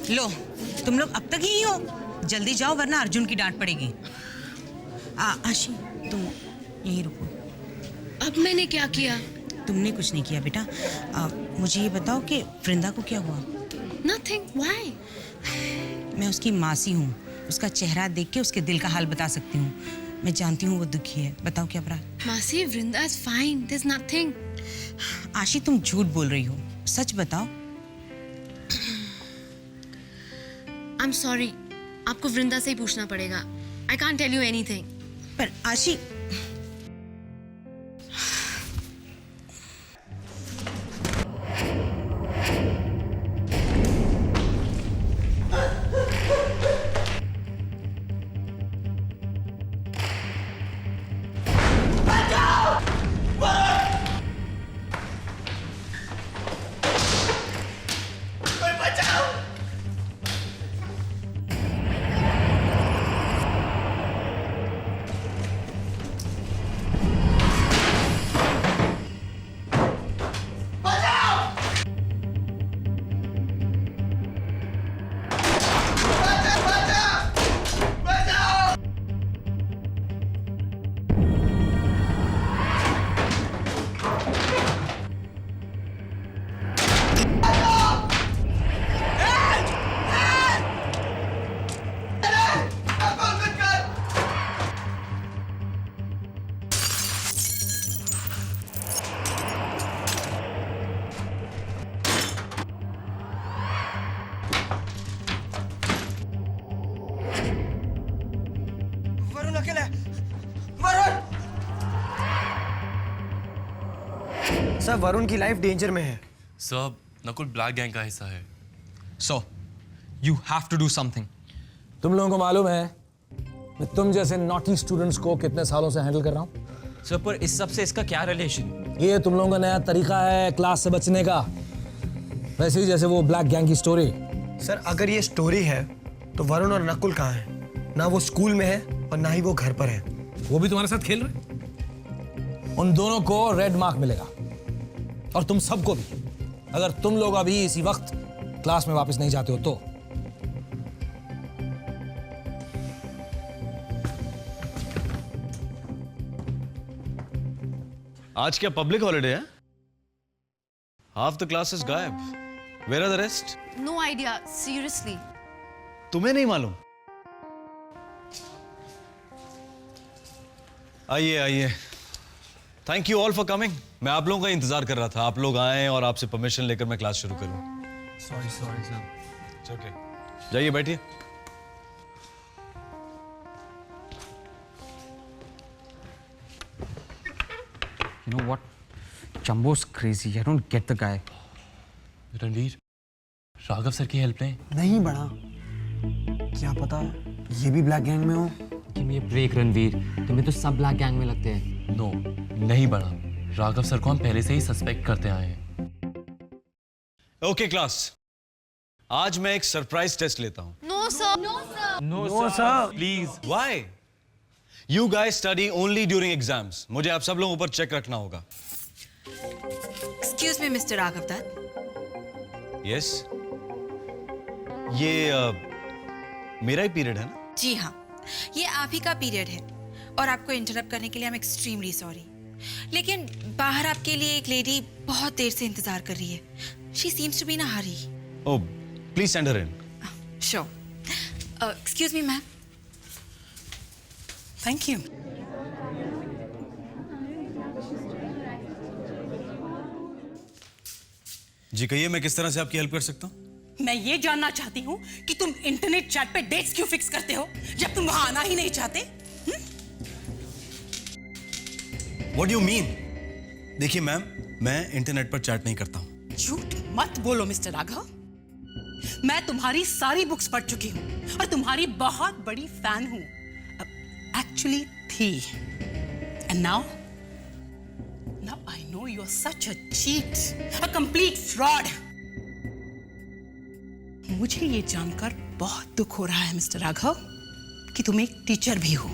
लो, तुम लोग अब तक यही हो? जल्दी जाओ वरना अर्जुन की डांट पड़ेगी। आशी, तुम यहीं रुको। अब मैंने क्या किया? तुमने कुछ नहीं किया बेटा। मुझे ये बताओ कि वृंदा को क्या हुआ? Nothing. Why? मैं उसकी मासी हूँ। उसका चेहरा देख के उसके दिल का हाल बता सकती हूँ। मैं जानती हूँ वो दुखी है। बताओ क्या अपराध? मासी, Vrinda is fine. There's nothing. आशी, तुम झूठ बोल रही हो। सच बताओ। I'm sorry. आपको वृंदा से ही पूछना पड़ेगा. I can't tell you anything. पर आशी, वरुण अकेला है। वरुण! सर, वरुण की लाइफ डेंजर में है। सर, नकुल ब्लैक गैंग का हिस्सा है। So, you have to do something. तुम लोगों को मालूम है मैं तुम जैसे नॉटी स्टूडेंट्स को कितने सालों से हैंडल कर रहा हूँ? सर, पर इस सब से इसका क्या रिलेशन? ये तुम लोगों का नया तरीका है क्लास से बचने का। वैसे ही जैसे वो ब्लैक गैंग की स्टोरी। सर, अगर ये स्टोरी है तो वरुण और नकुल कहाँ हैं? ना वो स्कूल में है और ना ही वो घर पर है। वो भी तुम्हारे साथ खेल रहे? उन दोनों को रेड मार्क मिलेगा और तुम सबको भी, अगर तुम लोग अभी इसी वक्त क्लास में वापस नहीं जाते हो तो। आज क्या पब्लिक हॉलिडे है? हाफ द क्लास इज गायब। Where are the rest? No idea. Seriously. तुम्हें नहीं मालूम? आइए आइए। Thank you all for coming. मैं आप लोगों का इंतजार कर रहा था। आप लोग आए और आपसे परमिशन लेकर मैं क्लास शुरू करूं। Sorry sir. ओके, जाइए बैठिए। You know what? Jumbo's crazy. I don't get the guy. Ranveer, Raghav sir की हेल्प लें। नहीं बड़ा, क्या पता ये भी ब्लैक गैंग में हो। Give me a break, Ranveer. तुम्हें तो सब ब्लैक गैंग में लगते हैं। नो, नहीं बड़ा। राघव सर को हम पहले से ही सस्पेक्ट करते आए हैं। ओके क्लास, आज मैं एक सरप्राइज टेस्ट लेता हूं। No, sir. No, sir. No sir, please. Why? You guys study only during exams. मुझे आप सब लोगों पर चेक रखना होगा। Excuse me mister Raghav Dutt. Yes, ये मेरा ही पीरियड है ना? जी हाँ, ये आप ही का पीरियड है और आपको इंटरप्ट करने के लिए हम एक्सट्रीमली सॉरी। लेकिन बाहर आपके लिए एक लेडी बहुत देर से इंतजार कर रही है। She seems to be in a hurry. Oh, please send her in. Sure. Excuse me ma'am. Thank you. जी कहिए, मैं किस तरह से आपकी हेल्प कर सकता हूँ? मैं ये जानना चाहती हूँ कि तुम इंटरनेट चैट पे डेट्स क्यों फिक्स करते हो जब तुम वहां आना ही नहीं चाहते? What do you mean? देखिए मैम, मैं इंटरनेट पर चैट नहीं करता हूँ। झूठ मत बोलो मिस्टर राघव। मैं तुम्हारी सारी बुक्स पढ़ चुकी हूँ और तुम्हारी बहुत बड़ी फैन हूँ। एक्चुअली थी। And now I know you're such a cheat, a complete fraud. मुझे ये जानकर बहुत दुख हो रहा है मिस्टर राघव कि तुम एक टीचर भी हो।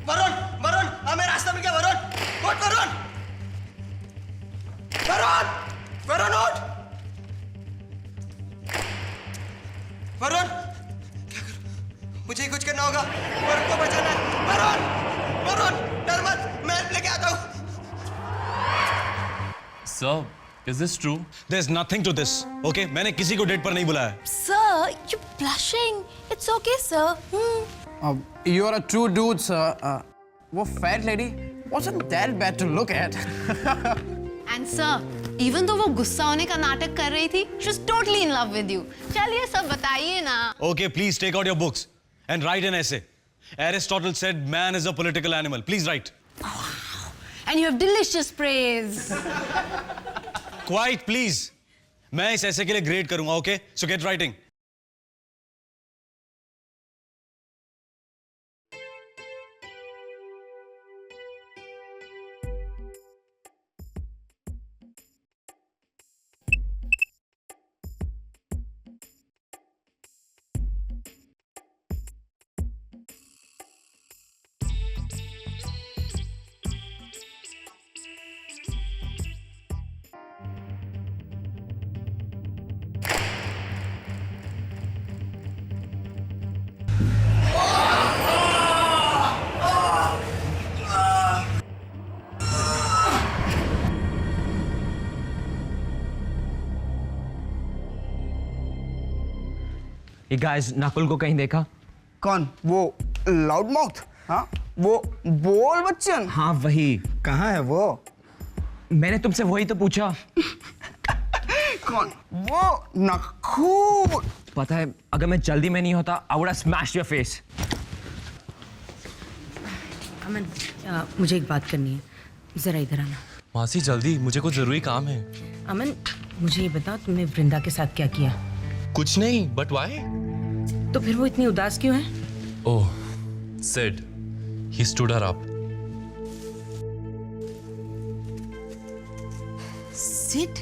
वरुण वरुण हमें रास्ता मिल गया। वरुण उठ वरुण वरुण वरुण उठ वरुण क्या करूं? मुझे ही कुछ करना होगा। वरुण को बचाना है। वरुण वरुण डर मत, मैं हेल्प लेके आता हूं। Sir, is this true? There's nothing to this, okay? मैंने किसी को डेट पर नहीं बुलाया। Sir, you're blushing. It's okay, sir. You're a true dude, sir. वो fat lady wasn't that bad to look at. And sir, even though वो गुस्सा होने का नाटक कर रही थी, she was totally in love with you. चलिए सब बताइए ना. Okay, please take out your books and write an essay. Aristotle said man is a political animal. Please write. And you have delicious praise. Quiet, please. मैं इस essay के लिए grade करूंगा, okay? So get writing. ये guys Nakul को कहीं देखा? कौन? वो लाउड माउथ? हाँ, वो बोल बच्चन? हाँ वही। कहाँ है वो? मैंने तुमसे वही तो पूछा। कौन? वो नकुल। पता है अगर मैं जल्दी में नहीं होता I would have smashed your face. अमन, मुझे एक बात करनी है, जरा इधर आना। मासी जल्दी, मुझे कुछ जरूरी काम है। अमन, मुझे ये बताओ तुमने वृंदा के साथ क्या किया? कुछ नहीं, बट व्हाई? तो फिर वो इतनी उदास क्यों है? ओह, Sid, he stood her up. Sid?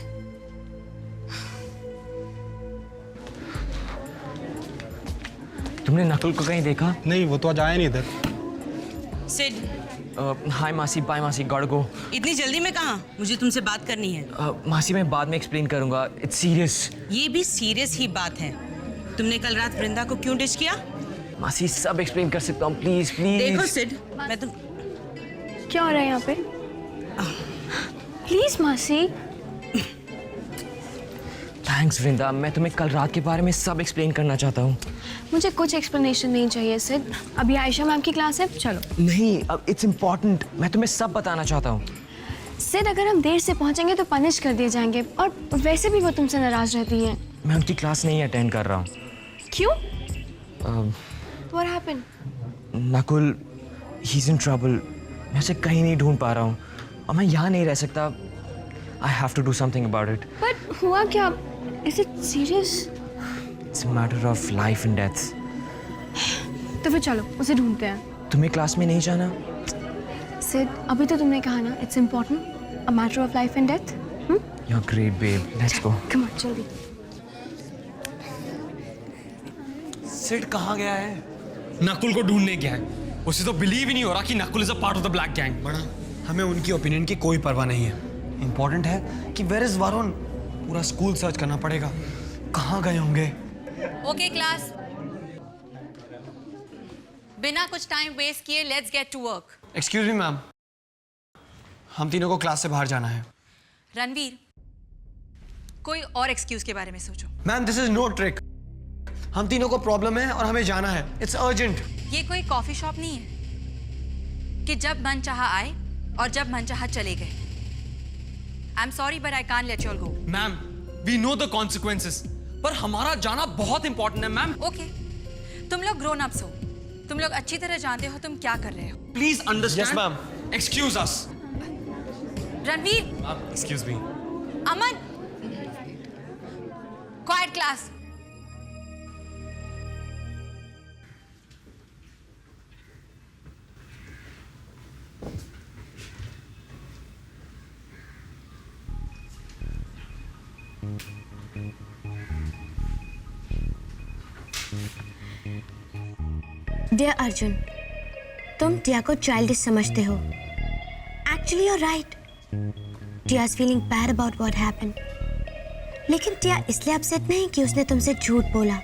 तुमने नकुल को कहीं देखा? नहीं, वो तो आज आया नहीं इधर। सिड, हाय मासी, बाय मासी, गॉट गो। इतनी जल्दी में कहाँ? मुझे तुमसे बात करनी है। मासी मैं बाद में एक्सप्लेन करूंगा, इट्स सीरियस। ये भी सीरियस ही बात है। तुमने कल रात वृंदा को क्यों डिश किया? मासी सब एक्सप्लेन कर सकता हूँ, प्लीज प्लीज। देखो सिड, मैं तुम क्या हो रहा है यहाँ पे? प्लीज मासी। थैंक्स वृंदा, मैं तुम्हें कल रात के बारे में सब एक्सप्लेन करना चाहता हूँ। मुझे कुछ एक्सप्लेनेशन नहीं चाहिए सिड। अभी आयशा मैम की क्लास है, चलो। नहीं, अब इट्स इम्पोर्टेंट, मैं तुम्हें सब बताना चाहता हूँ। सिड, अगर हम देर से पहुंचेंगे तो पनिश कर दिए जाएंगे, और वैसे भी वो तुमसे नाराज रहती हैं। मैं उनकी क्लास नहीं अटेंड कर रहा हूँ। क्यों? What happened? Nakul, he's in trouble. मैं उसे कहीं नहीं ढूंढ पा रहा हूँ और मैं यहाँ नहीं रह सकता। I have to do something about it. But हुआ क्या? Is it serious? It's a matter of life and death. तो फिर चलो उसे ढूंढते हैं। तुम्हें क्लास में नहीं जाना? सिड, अभी तो तुमने कहा ना, it's important, a matter of life and death. You're great, babe. Let's go. Come on, जल्दी। सिड कहाँ गया है? नकुल को ढूंढने गया है। उसे तो बिलीव ही नहीं हो रहा कि Nakul is a part of the black gang. बड़ा, हमें उनकी ओपिनियन की कोई परवाह नहीं है। इंपॉर्टेंट है कि वेयर इज वरुण। पूरा स्कूल सर्च करना पड़ेगा, कहाँ गए होंगे। ओके क्लास, बिना कुछ टाइम वेस्ट किए let's get to work. Excuse me ma'am, हम तीनों को क्लास से बाहर जाना है। रणवीर, कोई और एक्सक्यूज के बारे में सोचो। Ma'am this is no trick. हम तीनों को प्रॉब्लम है और हमें जाना है, इट्स अर्जेंट। ये कोई कॉफी शॉप नहीं है कि जब मन चाहा आए और जब मन चाहा चले गए। I am sorry but I can't let you all go. Ma'am we know the consequences, पर हमारा जाना बहुत इंपॉर्टेंट है मैम। ओके, तुम लोग ग्रोन अप्स हो, तुम लोग अच्छी तरह जानते हो तुम क्या कर रहे हो। Please understand. Yes ma'am, excuse us. Ranveer, excuse me. Aman, quiet class. Dear Arjun, तुम टिया को चाइल्डिश समझते हो. Actually you're right. Tia is feeling bad about what happened. लेकिन टिया इसलिए अपसेट नहीं कि उसने तुमसे झूठ बोला,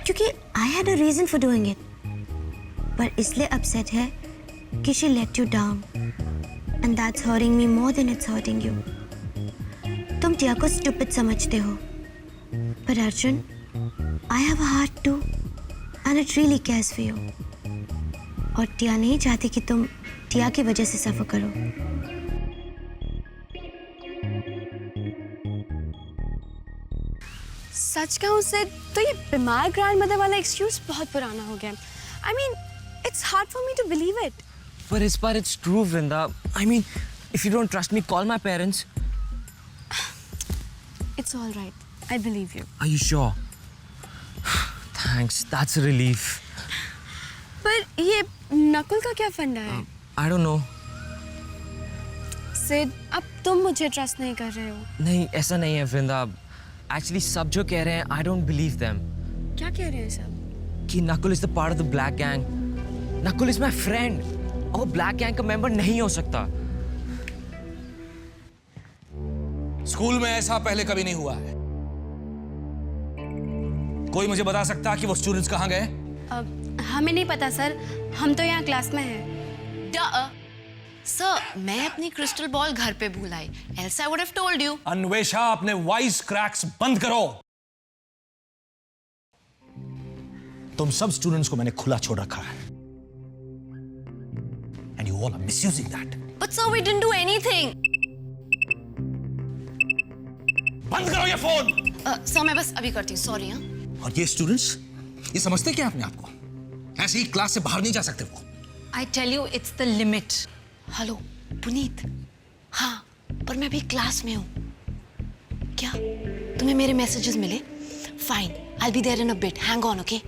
क्योंकि I had a reason for doing it. पर इसलिए अपसेट है कि she let you down. And that's hurting me more than it's hurting you. तुम टिया को stupid समझते हो. पर Arjun, I have a heart too. And it really cares for you. और टिया नहीं चाहती कि तुम टिया की वजह से सफर करो. सच कहूँ से तो ये बीमार ग्रैंडमदर वाला एक्सक्यूज बहुत पुराना हो गया. I mean, it's hard for me to believe it. पर इस बार it's true, Vrinda. I mean, if you don't trust me, call my parents. It's all right. I believe you. Are you sure? Thanks. That's a relief. पर ये नकुल का क्या फंडा है? I don't know. Sid, अब तुम मुझे ट्रस्ट नहीं कर रहे हो. नहीं, ऐसा नहीं है, वृंदा. Actually, सब जो कह रहे हैं, I don't believe them. क्या कह रहे हैं सब? कि Nakul is the part of the black gang. Nakul is my friend. और वो black gang का member नहीं हो सकता. स्कूल में ऐसा पहले कभी नहीं हुआ है. कोई मुझे बता सकता कि वो स्टूडेंट्स कहाँ गए? हमें नहीं पता सर. हम तो यहाँ क्लास में हैं. सर, मैं अपनी क्रिस्टल बॉल घर पे भूल आई. Else I would have told you. Anvesha, अपने वाइस क्रैक्स बंद करो. तुम सब स्टूडेंट्स को मैंने खुला छोड़ रखा है. And you all are misusing that. But sir, we didn't do anything. बंद करो ये फोन. सर, मैं बस अभी करती हूँ. सॉरी. हाँ. और ये स्टूडेंट्स, ये समझते क्या अपने आप को? ऐसे ही क्लास से बाहर नहीं जा सकते वो. I tell you, it's the limit. Hello Puneet. हाँ, पर मैं अभी क्लास में हूँ. क्या तुम्हें मेरे मैसेजेस मिले? Fine, I'll be there in a bit. Hang on, okay?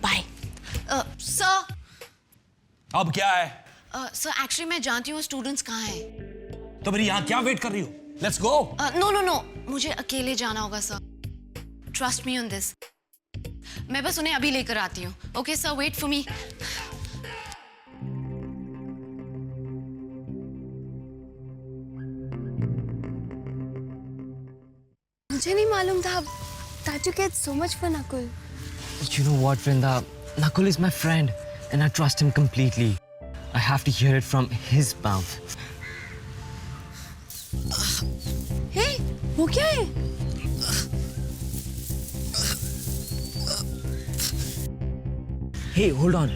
Bye. Sir. अब क्या है? सर, एक्चुअली मैं जानती हूँ स्टूडेंट्स कहाँ हैं. तो मेरी यहाँ क्या वेट कर रही हो? Let's go. नो, मुझे अकेले जाना होगा sir. Trust me on this. मैं बस उन्हें अभी लेकर आती हूँ. Okay sir, wait for me. मुझे नहीं मालूम था that you cared so much for Nakul. You know what, Vrinda? Nakul is my friend, and I trust him completely. I have to hear it from his mouth. Hey, वो क्या है? Hey, hold on.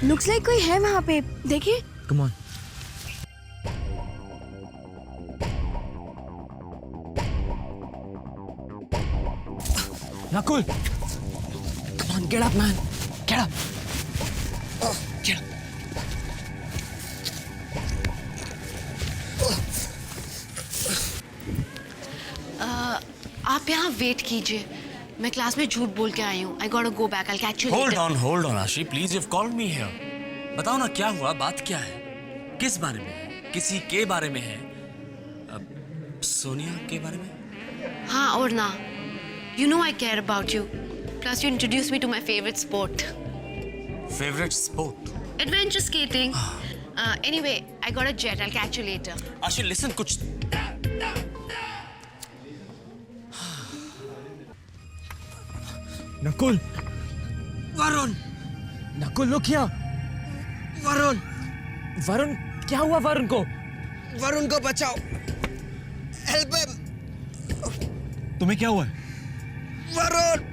Looks like कोई है वहाँ पे. देखिए. Come on. Nakul! Come on, get up, man. Get up. Get up. आप यहाँ वेट कीजिए. मैं क्लास में झूठ बोल के आई हूँ. I gotta go back. I'll catch you later. hold on, Ashi. Please, you've called me here. बताओ ना क्या हुआ, बात क्या है? किस बारे में? किसी के बारे में है? सोनिया के बारे में? हाँ और ना. You know I care about you. Plus, you introduced me to my favorite sport. Favorite sport? Adventure skating. Anyway, I got a jet. I'll catch you later. Ashi, listen, कुछ Nakul! Varun, Nakul, look here! Varun, Varun, क्या हुआ वरुण को? वरुण को बचाओ. Help him. तुम्हें क्या हुआ है? वरुण.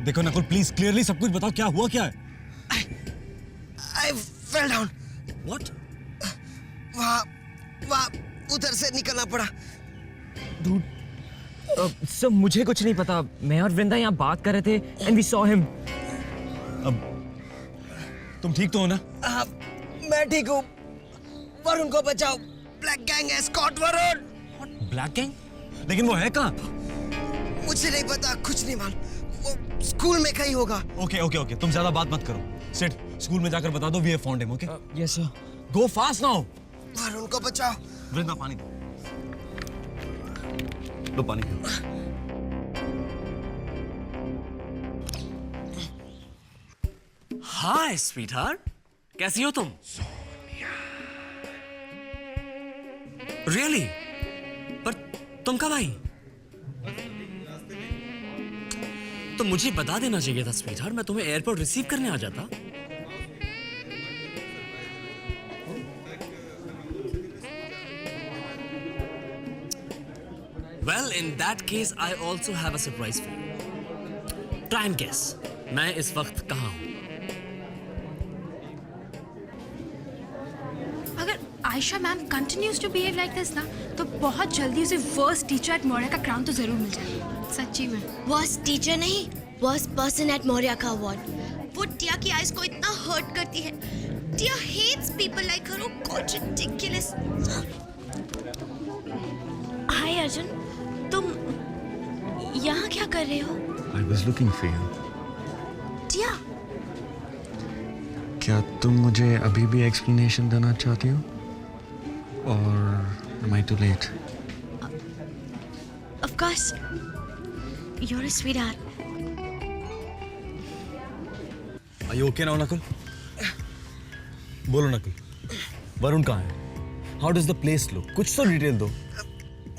देखो नकुल, प्लीज क्लियरली सब कुछ बताओ. क्या हुआ, क्या है? I fell down. What? वहाँ उधर से निकलना पड़ा. सब मुझे कुछ नहीं पता. मैं और वृंदा यहाँ बात कर रहे थे and we saw him. अब तुम ठीक तो हो ना? मैं ठीक हूँ. वरुण को बचाओ. Black gang escort Varun. Black gang? लेकिन वो है कहाँ? मुझे नहीं पता, कुछ नहीं मालूम. वो स्कूल में कहीं होगा. ओके, तुम ज्यादा बात मत करो. सिड, स्कूल में जाकर बता दो, we have found him. Okay? Yes, sir. Go fast now. Varun को बचाओ। वृंदा पानी दो। लो पानी पियो। हाय स्वीटहार्ट, कैसी हो तुम? रियली? पर तुम कब आई? तो मुझे बता देना चाहिए था स्वीटहार्ट, मैं तुम्हें एयरपोर्ट रिसीव करने आ जाता। Well, in that case, I also have a surprise for you. Try and guess. मैं इस वक्त कहाँ हूँ? अगर Ayesha ma'am continues to behave like this ना तो बहुत जल्दी उसे वर्स्ट टीचर एट मौर्या का क्राउन तो जरूर मिल जाएगा। सच्ची में। वर्स्ट टीचर नहीं, वर्स्ट पर्सन एट मौर्या का अवार्ड। वो टिया की आइज को इतना हर्ट करती है। Tia hates people like her. God ridiculous. Hi Arjun, तुम यहाँ क्या कर रहे हो? I was looking for you. टिया, क्या तुम मुझे अभी भी एक्सप्लेनेशन देना चाहती हो? और am I too late? of course. You're a sweetheart. Are you okay now, Nakul? बोलो नकुल, वरुण कहाँ है? How does the place look? कुछ तो डिटेल दो।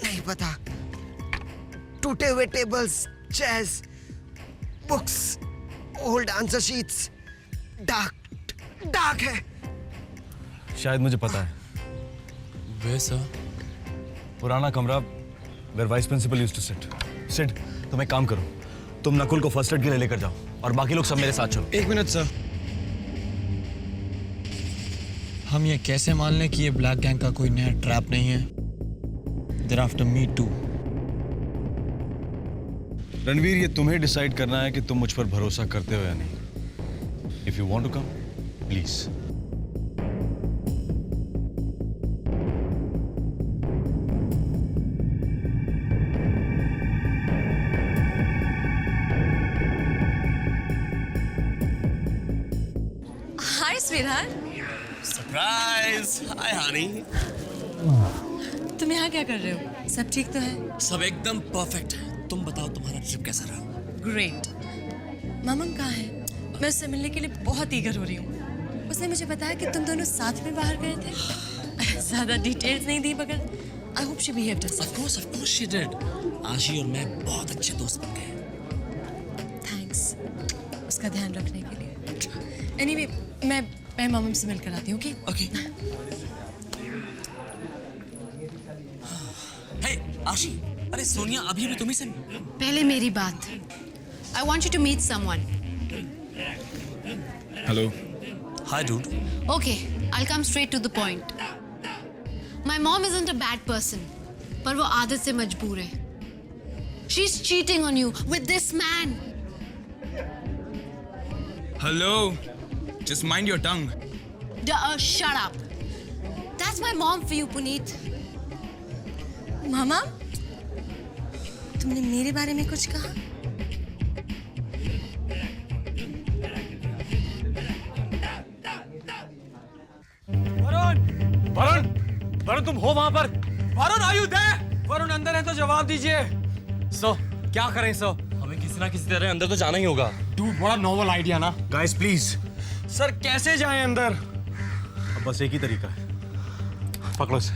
नहीं पता। टूटे हुए tables, chairs, books, old answer sheets, dark है। शायद मुझे पता है। वैसा पुराना कमरा where vice principal used to sit. Sid, तुम एक काम करो, तुम नकुल को फर्स्ट एड के लिए लेकर जाओ और बाकी लोग सब मेरे साथ चलो। 1 मिनट सर। हम ये कैसे मान लें कि ये ब्लैक गैंग का कोई नया ट्रैप नहीं है? They're after me too. Ranveer, ये तुम्हें डिसाइड करना है कि तुम मुझ पर भरोसा करते हो या नहीं। If you want to come, please. Hi sweetheart. Surprise! Hi honey. तुम यहाँ क्या कर रहे हो? सब ठीक तो है? सब एकदम परफेक्ट है। तुम बताओ तुम्हारा ट्रिप कैसा रहा? ग्रेट। मामम कहाँ है? मैं उससे मिलने के लिए बहुत ईगर हो रही हूँ। उसने मुझे बताया कि तुम दोनों साथ में बाहर गए थे। ज़्यादा डिटेल्स नहीं दी मगर I hope she behaved herself. Of course she did. आशी और मैं बहुत अच्छे दोस्त बन गए। थैंक्स उसका ध्यान रखने के लिए। एनीवे, मैं मामम से मिलकर आती हूँ, ओके? ओके। हे आशी, अरे सोनिया अभी भी तुम्ही से। पहले मेरी बात। I want you to meet someone. Hello. Hi dude. Okay, I'll come straight to the point. My mom isn't a bad person, पर वो आदत से मजबूर है। She's cheating on you with this man. Hello. Just mind your tongue. Shut up. That's my mom for you, Puneet. मामा, तुमने मेरे बारे में कुछ कहा? वरुण, तुम हो वहां पर? Varun, are you there? Varun अंदर है तो जवाब दीजिए। सर, क्या करें सर? हमें किसी ना किसी तरह अंदर तो जाना ही होगा। डूड, बड़ा नोवेल आइडिया ना। Guys please. सर, कैसे जाएं अंदर? अब बस एक ही तरीका है, पकड़ो से।